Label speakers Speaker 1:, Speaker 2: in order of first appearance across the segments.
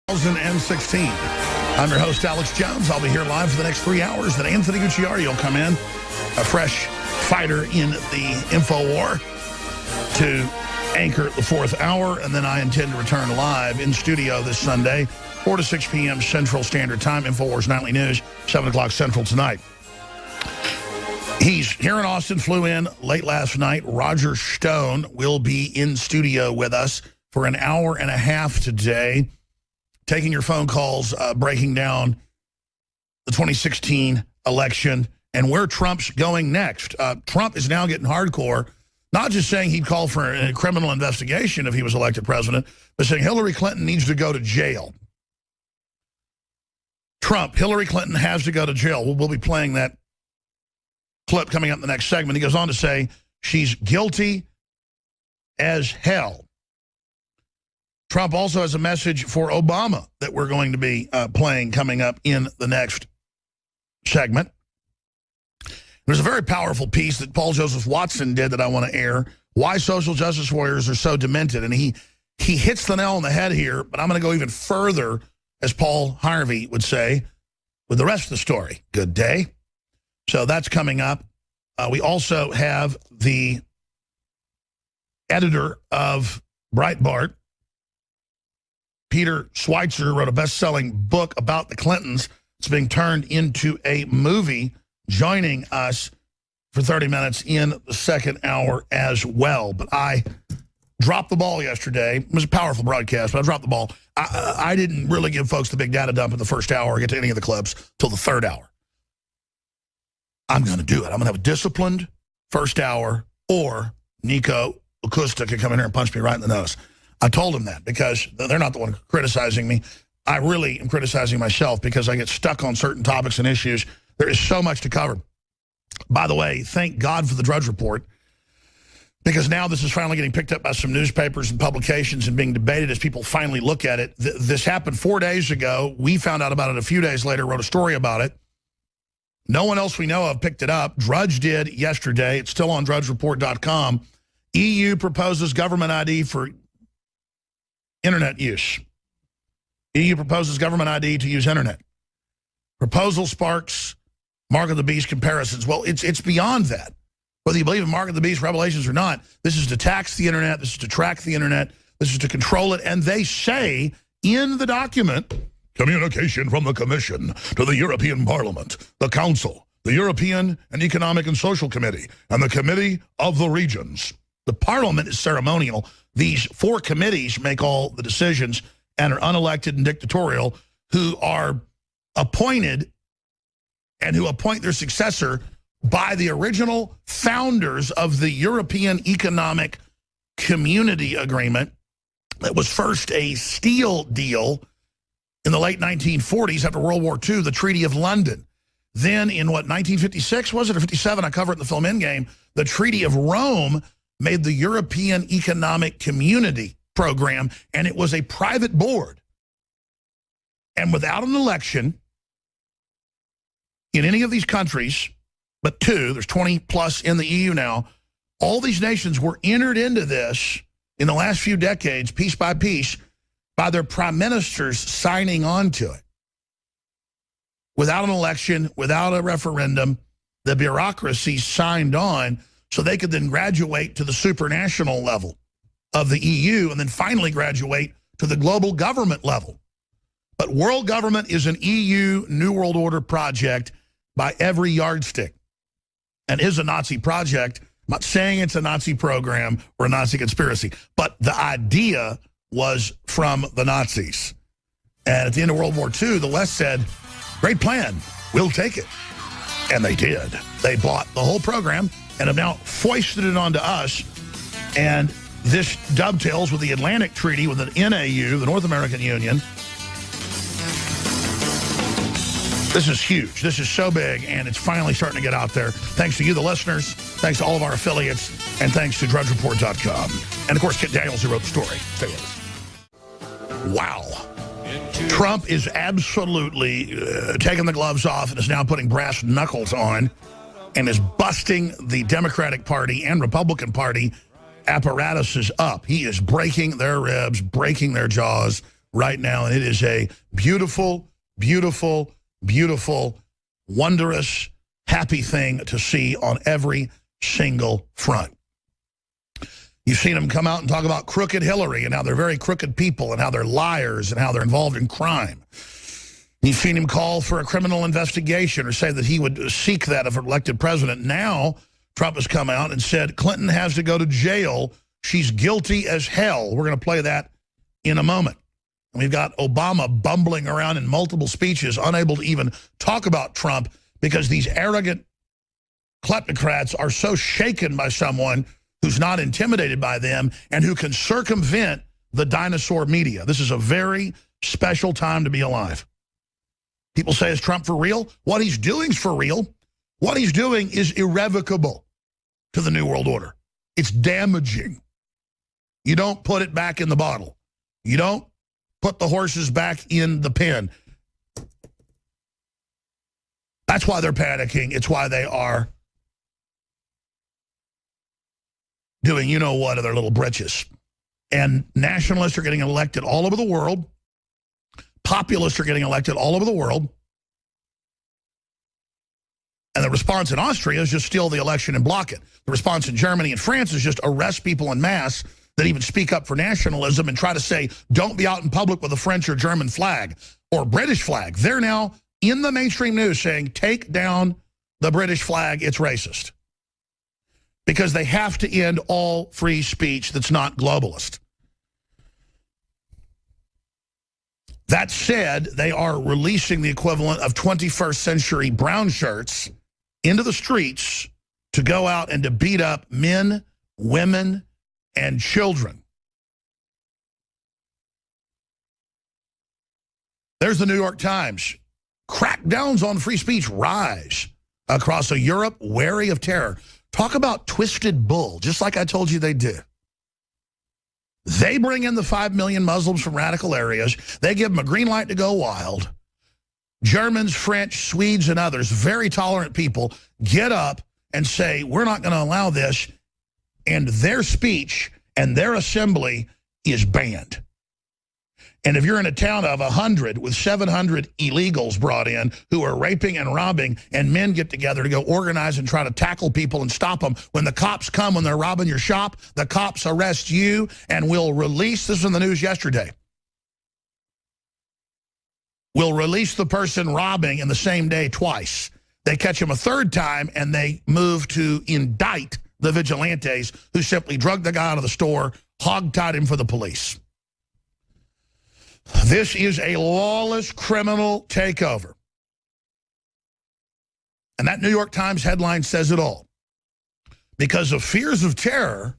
Speaker 1: 2016. I'm your host, Alex Jones. I'll be here live for the next 3 hours. Then Anthony Gucciardi will come in, a fresh fighter in the InfoWar, to anchor the fourth hour. And then I intend to return live in studio this Sunday, 4 to 6 p.m. Central Standard Time. InfoWars Nightly News, 7 o'clock Central tonight. He's here in Austin, flew in late last night. Roger Stone will be in studio with us for an hour and a half today, taking your phone calls, breaking down the 2016 election and where Trump's going next. Trump is now getting hardcore, not just saying he'd call for a criminal investigation if he was elected president, but saying Hillary Clinton needs to go to jail. Hillary Clinton has to go to jail. We'll be playing that clip coming up in the next segment. He goes on to say she's guilty as hell. Trump also has a message for Obama that we're going to be playing coming up in the next segment. There's a very powerful piece that Paul Joseph Watson did that I want to air, why social justice warriors are so demented. And he hits the nail on the head here, but I'm going to go even further, as Paul Harvey would say, with the rest of the story. Good day. So that's coming up. We also have the editor of Breitbart, Peter Schweizer, wrote a best-selling book about the Clintons. It's being turned into a movie, joining us for 30 minutes in the second hour as well. But I dropped the ball yesterday. It was a powerful broadcast, but I dropped the ball. I didn't really give folks the big data dump in the first hour or get to any of the clips till the third hour. I'm going to do it. I'm going to have a disciplined first hour, or Nico Acosta can come in here and punch me right in the nose. I told him that because they're not the one criticizing me. I really am criticizing myself because I get stuck on certain topics and issues. There is so much to cover. By the way, thank God for the Drudge Report, because now this is finally getting picked up by some newspapers and publications and being debated as people finally look at it. This happened 4 days ago. We found out about it a few days later, wrote a story about it. No one else we know of picked it up. Drudge did yesterday. It's still on drudgereport.com. EU proposes government ID for internet use. EU proposes government ID to use internet. Proposal sparks Mark of the Beast comparisons. Well, it's beyond that. Whether you believe in Mark of the Beast revelations or not, this is to tax the internet. This is to track the internet. This is to control it. And they say in the document, communication from the Commission to the European Parliament, the Council, the European and Economic and Social Committee, and the Committee of the Regions. The Parliament is ceremonial. These four committees make all the decisions and are unelected and dictatorial, who are appointed and who appoint their successor by the original founders of the European Economic Community Agreement that was first a steel deal in the late 1940s after World War II, the Treaty of London. Then in, 1956 was it, or 57? I cover it in the film Endgame. The Treaty of Rome made the European Economic Community Program, and it was a private board. And without an election in any of these countries, but two, there's 20 plus in the EU now, all these nations were entered into this in the last few decades, piece by piece, by their prime ministers signing on to it. Without an election, without a referendum, the bureaucracy signed on so they could then graduate to the supranational level of the EU and then finally graduate to the global government level. But world government is an EU New World Order project by every yardstick and is a Nazi project. I'm not saying it's a Nazi program or a Nazi conspiracy, but the idea was from the Nazis. And at the end of World War II, the West said, great plan, we'll take it. And they did. They bought the whole program and have now foisted it onto us. And this dovetails with the Atlantic Treaty with the NAU, the North American Union. This is huge. This is so big, and it's finally starting to get out there. Thanks to you, the listeners. Thanks to all of our affiliates. And thanks to DrudgeReport.com. And, of course, Kit Daniels, who wrote the story. Stay with us. Wow. Trump is absolutely taking the gloves off and is now putting brass knuckles on and is busting the Democratic Party and Republican Party apparatuses up. He is breaking their ribs, breaking their jaws, right now, and it is a beautiful, beautiful, beautiful, wondrous, happy thing to see on every single front. You've seen them come out and talk about crooked Hillary and how they're very crooked people and how they're liars and how they're involved in crime. You've seen him call for a criminal investigation or say that he would seek that if elected president. Now, Trump has come out and said Clinton has to go to jail. She's guilty as hell. We're going to play that in a moment. And we've got Obama bumbling around in multiple speeches, unable to even talk about Trump because these arrogant kleptocrats are so shaken by someone who's not intimidated by them and who can circumvent the dinosaur media. This is a very special time to be alive. People say, is Trump for real? What he's doing is for real. What he's doing is irrevocable to the New World Order. It's damaging. You don't put it back in the bottle. You don't put the horses back in the pen. That's why they're panicking. It's why they are doing you-know-what of their little britches. And nationalists are getting elected all over the world. Populists are getting elected all over the world. And the response in Austria is just steal the election and block it. The response in Germany and France is just arrest people en masse that even speak up for nationalism and try to say, don't be out in public with a French or German flag or British flag. They're now in the mainstream news saying, take down the British flag, it's racist. Because they have to end all free speech that's not globalist. That said, they are releasing the equivalent of 21st century brown shirts into the streets to go out and to beat up men, women, and children. There's the New York Times. Crackdowns on free speech rise across a Europe wary of terror. Talk about twisted bull, just like I told you they do. They bring in the 5 million Muslims from radical areas. They give them a green light to go wild. Germans, French, Swedes, and others, very tolerant people, get up and say, we're not going to allow this, and their speech and their assembly is banned. And if you're in a town of 100 with 700 illegals brought in who are raping and robbing, and men get together to go organize and try to tackle people and stop them, when the cops come, when they're robbing your shop, the cops arrest you and will release, this was in the news yesterday, will release the person robbing in the same day twice. They catch him a third time and they move to indict the vigilantes who simply drugged the guy out of the store, hogtied him for the police. This is a lawless criminal takeover. And that New York Times headline says it all. Because of fears of terror,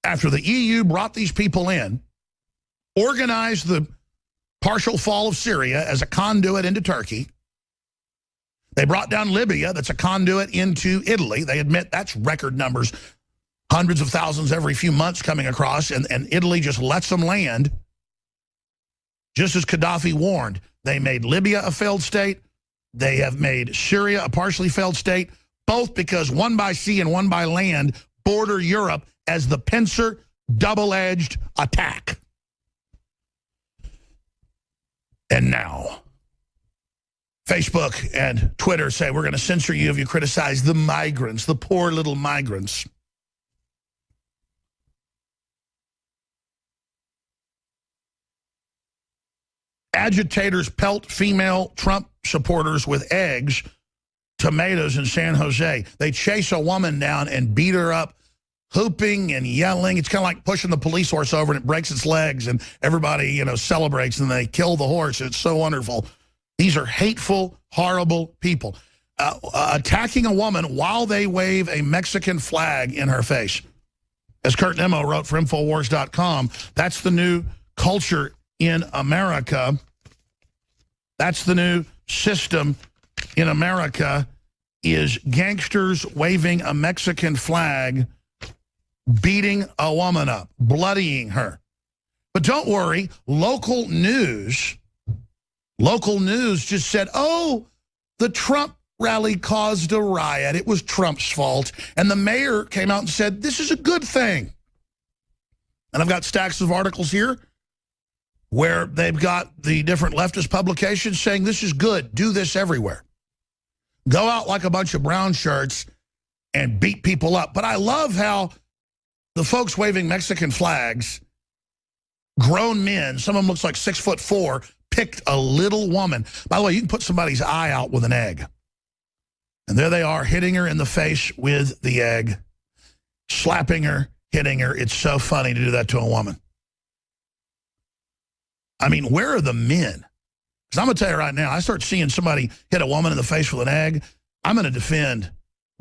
Speaker 1: after the EU brought these people in, organized the partial fall of Syria as a conduit into Turkey, they brought down Libya, that's a conduit into Italy. They admit that's record numbers, hundreds of thousands every few months coming across, and Italy just lets them land. Just as Gaddafi warned, they made Libya a failed state. They have made Syria a partially failed state, both because one by sea and one by land border Europe as the pincer, double-edged attack. And now, Facebook and Twitter say, we're going to censor you if you criticize the migrants, the poor little migrants. Agitators pelt female Trump supporters with eggs, tomatoes in San Jose. They chase a woman down and beat her up, hooping and yelling. It's kind of like pushing the police horse over and it breaks its legs and everybody, celebrates and they kill the horse. It's so wonderful. These are hateful, horrible people. Attacking a woman while they wave a Mexican flag in her face. As Kurt Nimmo wrote for Infowars.com, that's the new culture in America. That's the new system in America, is gangsters waving a Mexican flag, beating a woman up, bloodying her. But don't worry, local news just said, oh, the Trump rally caused a riot. It was Trump's fault. And the mayor came out and said, this is a good thing. And I've got stacks of articles here. where they've got the different leftist publications saying this is good, do this everywhere. Go out like a bunch of brown shirts and beat people up. But I love how the folks waving Mexican flags, grown men, some of them looks like 6'4", picked a little woman. By the way, you can put somebody's eye out with an egg. And there they are, hitting her in the face with the egg, slapping her, hitting her. It's so funny to do that to a woman. I mean, where are the men? Because I'm going to tell you right now, I start seeing somebody hit a woman in the face with an egg, I'm going to defend,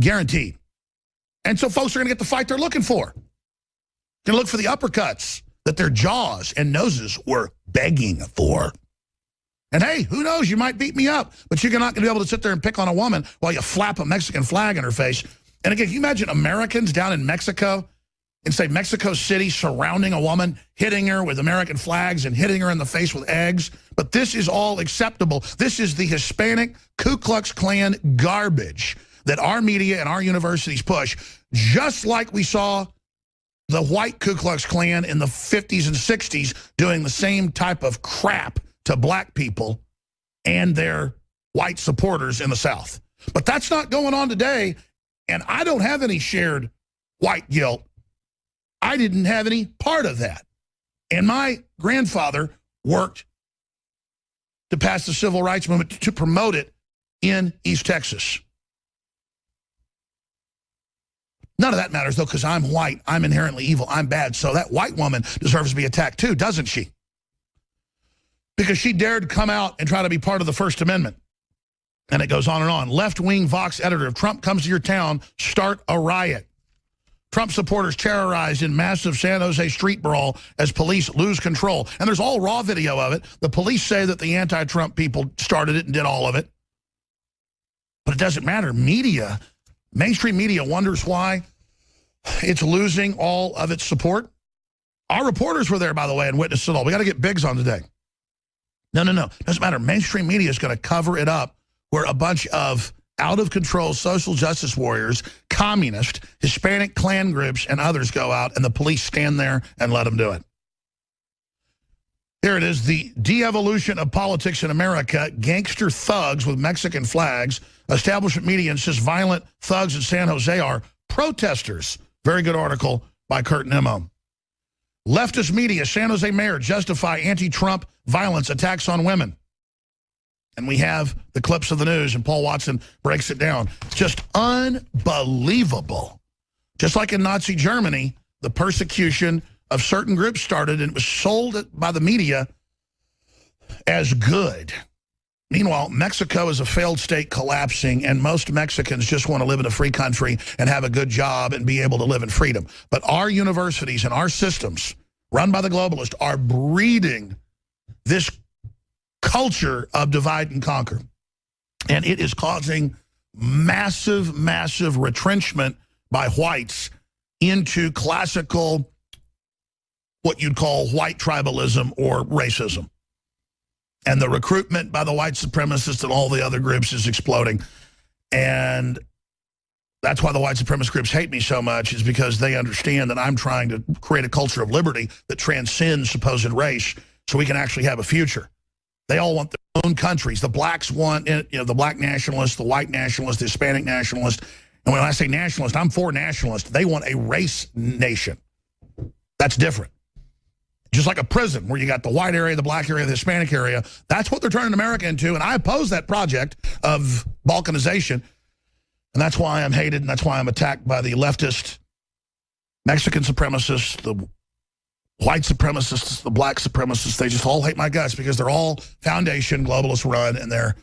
Speaker 1: guaranteed. And so folks are going to get the fight they're looking for. Going to look for the uppercuts that their jaws and noses were begging for. And hey, who knows, you might beat me up, but you're not going to be able to sit there and pick on a woman while you flap a Mexican flag in her face. And again, can you imagine Americans down in Mexico, in say Mexico City, surrounding a woman, hitting her with American flags and hitting her in the face with eggs? But this is all acceptable. This is the Hispanic Ku Klux Klan garbage that our media and our universities push, just like we saw the white Ku Klux Klan in the 50s and 60s doing the same type of crap to black people and their white supporters in the South. But that's not going on today, and I don't have any shared white guilt. I didn't have any part of that. And my grandfather worked to pass the civil rights movement to promote it in East Texas. None of that matters, though, because I'm white, I'm inherently evil, I'm bad, so that white woman deserves to be attacked too, doesn't she? Because she dared come out and try to be part of the First Amendment. And it goes on and on. Left-wing Vox editor, if Trump comes to your town, start a riot. Trump supporters terrorized in massive San Jose street brawl as police lose control. And there's all raw video of it. The police say that the anti-Trump people started it and did all of it. But it doesn't matter. Media, mainstream media wonders why it's losing all of its support. Our reporters were there, by the way, and witnessed it all. We got to get Biggs on today. No. Doesn't matter. Mainstream media is going to cover it up where a bunch of out-of-control social justice warriors, communist, Hispanic Klan groups, and others go out, and the police stand there and let them do it. Here it is, the de-evolution of politics in America, gangster thugs with Mexican flags, establishment media insists violent thugs in San Jose are protesters. Very good article by Kurt Nimmo. Leftist media, San Jose mayor justify anti-Trump violence attacks on women. And we have the clips of the news, and Paul Watson breaks it down. Just unbelievable. Just like in Nazi Germany, the persecution of certain groups started, and it was sold by the media as good. Meanwhile, Mexico is a failed state collapsing, and most Mexicans just want to live in a free country and have a good job and be able to live in freedom. But our universities and our systems, run by the globalists, are breeding this culture of divide and conquer. And it is causing massive, massive retrenchment by whites into classical, what you'd call white tribalism or racism. And the recruitment by the white supremacists and all the other groups is exploding. And that's why the white supremacist groups hate me so much, is because they understand that I'm trying to create a culture of liberty that transcends supposed race so we can actually have a future. They all want their own countries. The blacks want, the black nationalists, the white nationalists, the Hispanic nationalists. And when I say nationalist, I'm for nationalist. They want a race nation. That's different. Just like a prison where you got the white area, the black area, the Hispanic area. That's what they're turning America into, and I oppose that project of balkanization. And that's why I'm hated, and that's why I'm attacked by the leftist Mexican supremacists, the white supremacists, the black supremacists. They just all hate my guts because they're all foundation globalist run, and they're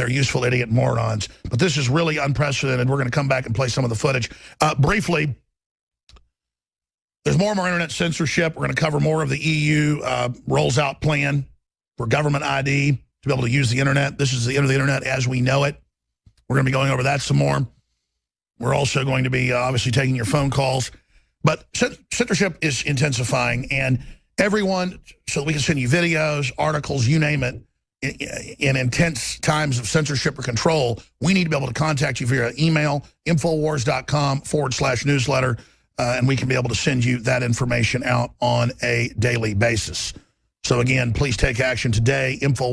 Speaker 1: useful idiot morons. But this is really unprecedented. We're going to come back and play some of the footage. Briefly, there's more and more internet censorship. We're going to cover more of the EU rolls out plan for government ID to be able to use the internet. This is the end of the internet as we know it. We're going to be going over that some more. We're also going to be obviously taking your phone calls. But censorship is intensifying, and everyone, so we can send you videos, articles, you name it, in intense times of censorship or control, we need to be able to contact you via email, Infowars.com/newsletter, and we can be able to send you that information out on a daily basis. So again, please take action today. Info